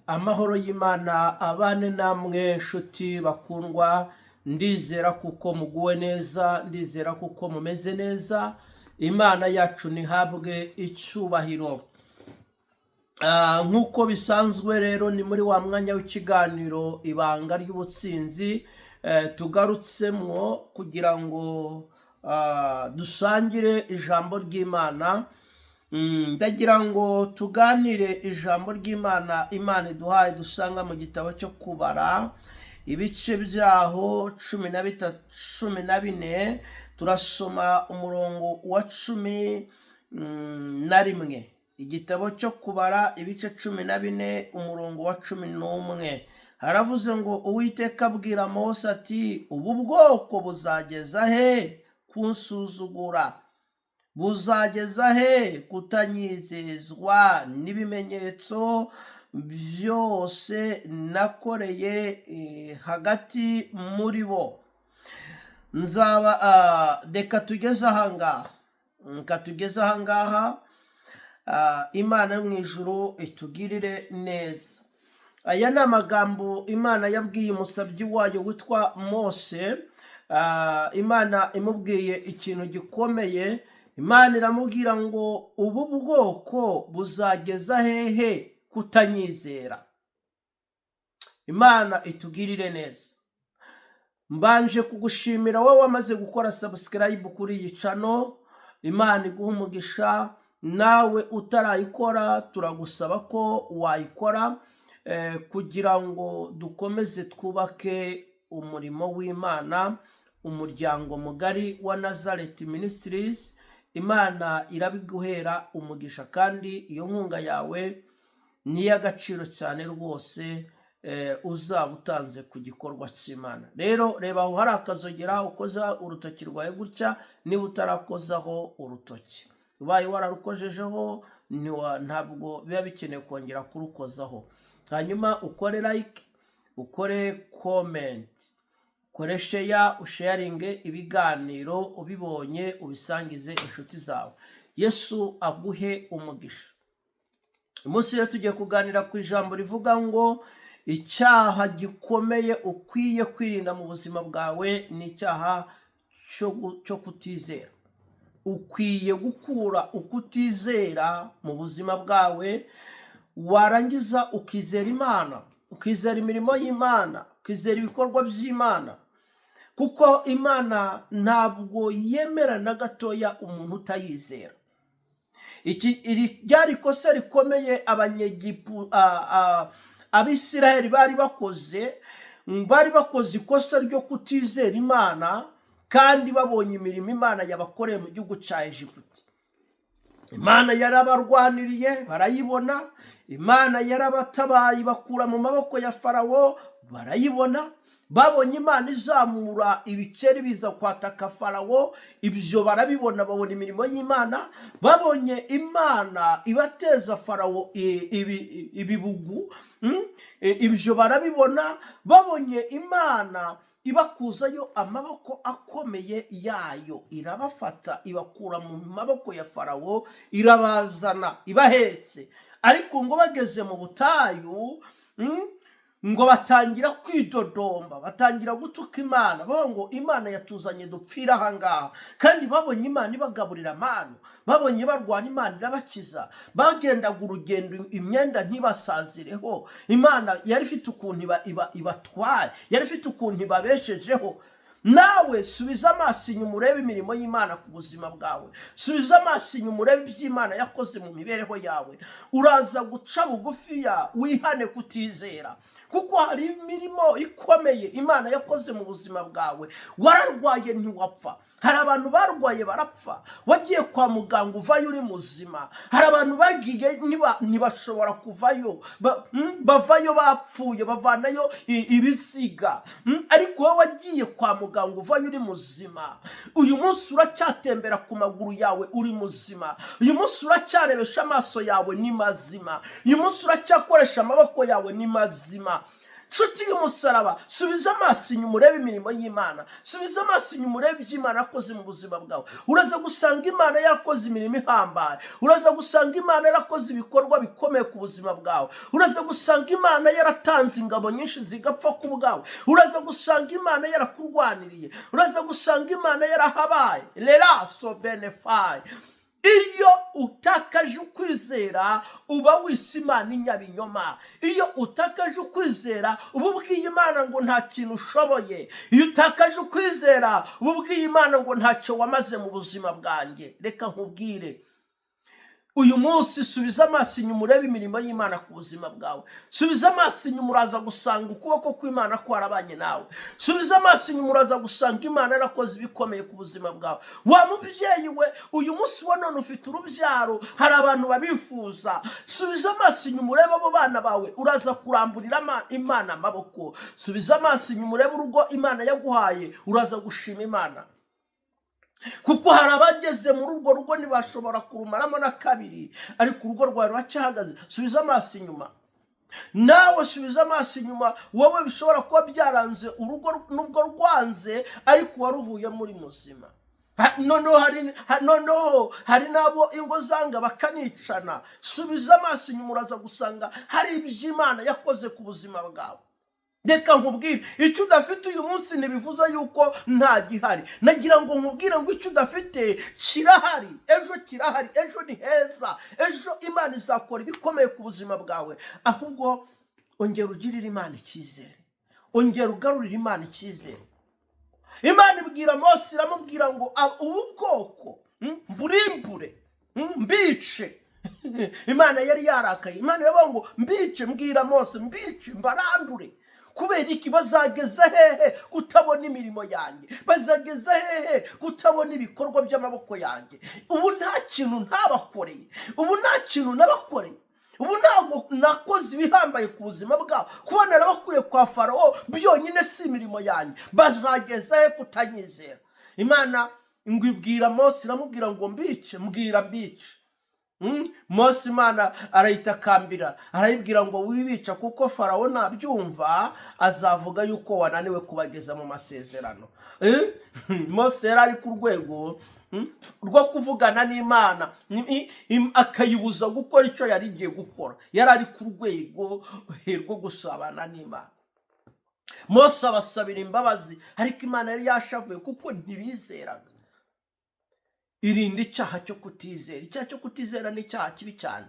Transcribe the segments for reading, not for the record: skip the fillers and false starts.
Amahoro y'Imana abane namwe nshuti bakundwa, ndizera kuko muguwe neza, ndizera kuko mumeze neza. Imana yacu nihabwe icyubahiro. Nkuko bisanzwe rero ni muri wa mwanya w'ikiganiro ibanga ry'ubutsinzi tugarutsemo kugira ngo dusangire ijambo ry'Imana. Ndagira ngo tuganire ijambo ry'Imana Imana iduhaye dusanga mu gitabo cyo kubara ibice byaho 14 turasoma umurongo wa 11. Igitabo cyo kubara ibice 14 umurongo wa 11 haravuze ngo Uwiteka abwira Mose ati, ubu bwoko buzageza he kunsuzugura? Buzageza he kutanyizezwa n'ibimenyetso byose nakoreye hagati muri bo? Reka tugeze ahangaha. Imana yo mu ijuru itugirire neza. Aya ni amagambo Imana yabwiye umusabyi wayo witwa Mose. Imana imubwiye ikintu gikomeye. Imana iramubwira ngo ubu bwoko buzageza hehe kutanyizera? Imana itugirire neza. Mbanje kugushimira wowe wamaze gukora subscribe kuri iyi channel. Imana iguha umugisha. Nawe utarayikora turagusaba ko wayikora kugira ngo dukomeze twubake umurimo w'Imana, umuryango mugari wa Nazareth Ministries. Imana irabiguhera umugisha, kandi iyo nkunga yawe ni y'agaciro cyane rwose uzaba utanze ku gikorwa cy'Imana. Rero reba aho hari akazogera ukoza urutoki rwawe gutya, niba utarakozaho urutoki. Ubaye wararukojejeho ntabwo biba bikeneye kongera kurukozaho. Hanyuma ukore like, ukore comment, ukore share, usharinge ibiganiro, ubibonye ubisangize inshuti zawe. Yesu aguhe umugisha. Umunsi rero tugiye kuganira ku ijambo rivuga ngo icyaha gikomeye ukwiye kwirinda mu buzima bwawe ni icyaha cyo kutizera. Ukwiye gukura ukutizera mu buzima bwawe, warangiza ukizera Imana, ukizera imirimo y'Imana, ukizera ibikorwa by'Imana, kuko Imana ntabwo yemera na gatoya umuntu utayizera. Iri ryari ikosa rikomeye Abisiraheli bari bakoze ikosa ryo kutizera Imana, kandi babonye imirimo Imana yabakoreye mu gihugu cya Egiputa. Imana yarabarwaniriye barayibona, Imana yarabatabaye bakura mu maboko ya Farawo barayibona. Babonye Imana izamura ibikeri biza kwataka Farawo, ibyo barabibona, babona imirimo y'Imana. Babonye Imana ibateza Farawo ibibugu, ibyo barabibona. Babonye Imana ibakuzayo amaboko akomeye yayo, irabafata ibakura mu maboko ya Farawo, irabazana ibahetse. Ariko ngo bageze mu butayu, ngo batangira kwidodomba, batangira gutuka Imana, bavuga ngo Imana yatuzanye dupfira ahangaha. Kandi babonye Imana ibagaburira amanu, babonye barwara Imana irabakiza, bagendaga urugendo imyenda ntibasazireho. Imana yari ifite ukuntu ibatwaye, yari ifite ukuntu ibabeshejeho. Nawe subiza amaso inyuma urebe imirimo y'Imana ku buzima bwawe. Subiza amaso inyuma urebe iby'Imana yakoze mu mibereho yawe. Uraza guca bugufiya wihane kutizera, kuko hari imirimo ikomeye Imana yakoze mu buzima bwawe. Wararwaye ntiwapfa. Hari abantu barwaye barapfa, wagiye kwa muganga uvayo uri muzima. Hari abantu bagiye ntibashobora kuvayo, bavayo bapfuye, bavanayo ibisiga. Ariko wowe wagiye kwa muganga uvayo uri muzima. Uyu munsi uracyatembera ku maguru yawe uri muzima. Uyu munsi uracyarebesha amaso yawe ni mazima. Uyu munsi uracyakoresha amaboko yawe ni mazima. nshuti y'umusaraba, subiza amaso inyuma urebe imirimo y'Imana, subiza amaso inyuma urebe ibyo Imana yakoze mu buzima bwawe. Uraza gusanga Imana yarakoze imirimo ihambaye, uraza gusanga Imana yarakoze ibikorwa bikomeye ku buzima bwawe, uraza gusanga Imana yaratanze ingabo nyinshi zigapfa ku bwawe, uraza gusanga Imana yarakurwaniriye, uraza gusanga Imana yarahabaye. Leraso benefaye. Iyo utakaje ukwizera uba wise Imana inyabinyoma. Iyo utakaje ukwizera uba ubwiye Imana ngo nta kintu ushoboye. Iyo utakaje ukwizera uba ubwiye Imana ngo ntacyo wamaze mu buzima bwanjye. Reka nkubwire, uyu munsi subiza amaso inyuma urebe imirimo y'Imana ku buzima bwawe. Subiza amaso inyuma uraza gusanga ukuboko kw'Imana kwarabanye nawe. Subiza amaso inyuma uraza gusanga Imana yarakoze ibikomeye ku buzima bwawe. Wa mubyeyi we, uyu munsi wa none ufite urubyaro, hari abantu babifuza. Subiza amaso inyuma urebe abo bana bawe, uraza kuramburira Imana amaboko. Subiza amaso inyuma urebe urugo Imana yaguhaye, uraza gushima Imana. Kuko hari abageze muri urwo rugo ntibashobora kurumaramo na kabiri, ariko urugo rwawe ruracyahagaze. Subiza amaso inyuma. Nawe subiza amaso inyuma, wowe bishobora kuba byaranze urugo nubwo rwanze, ariko waruvuye muri muzima. Noneho hari nabo ingo zanga bakanicana. Subiza amaso inyuma uraza gusanga hari ibyo Imana yakoze ku buzima bwawe. Reka nkubwire, icyo udafite uyu munsi ntibivuze yuko nta gihari. Nagira ngo nkubwire ngo icyo udafite kirahari, ejo kirahari, ejo ni heza, ejo Imana izakora ibikomeye ku buzima bwawe. Ahubwo ongera ugirire Imana icyizere, ongera ugarurire Imana icyizere. Imana ibwira Mose, iramubwira ngo ubu bwoko mburimbure, mbice. Imana yari yarakaye. Imana iravuga ngo mbice, mbwira Mose mbice, mbarandure. Kubera iki? Bazageza hehe kutabona imirimo yanjye? Bazageza hehe kutabona ibikorwa by'amaboko yanjye? Ubu nta kintu ntabakoreye, ubu nta kintu nabakoreye, ubu ntabwo nakoze ibihambaye ku buzima bwabo. Kuba narabakuye kwa Farawo byonyine si imirimo yanjye. Bazageza hehe kutanyizera? Imana ngo ibwira Mose, iramubwira ngo mbice, mbwira mbice. Mose Imana arayitakambira, arayibwira ngo wibica, kuko Farawo nabyumva azavuga yuko wananiwe kubageza mu masezerano. Mose yari ari ku rwego rwo kuvugana n'Imana, akayibuza gukora icyo yari igiye gukora. Yari ari ku rwego rwo gusabana n'Imana. Mose abasabira imbabazi, ariko Imana yari yashavuye kuko ntibizeraga. Irinde icyaha cyo kutizera. Icyaha cyo kutizera ni icyaha kibi cyane,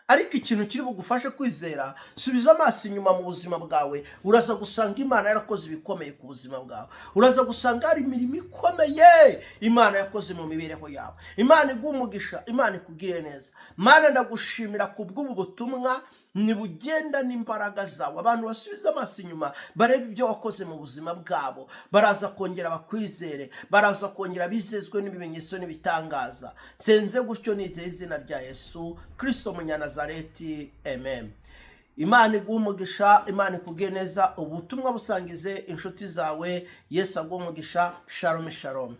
ariko ikintu kiri bugufashe kwizera, subiza amaso inyuma mu buzima bwawe, uraza gusanga Imana yarakoze ibikomeye ku buzima bwawe. Uraza gusanga hari imirimo ikomeye Imana yakoze mu mibereho yawe. Imana iguha umugisha, Imana ikugirire neza. Mana, ndagushimira ku bw'ubu butumwa nibugenda n'imbaraga zawe. Abantu basubiza amaso inyuma barebe ibyo wakoze mu buzima bwabo, baraza kongera bakwizere, baraza kongera bizezwe n'ibimenyetso n'ibitangaza. Senze gutyo nizeye izina rya Yesu Kristo Munyanazareti, amen. Imana iguha umugisha, Imana ikugire neza. Ubutumwa busangize inshuti zawe. Yesu aguha umugisha. Shalom shalom.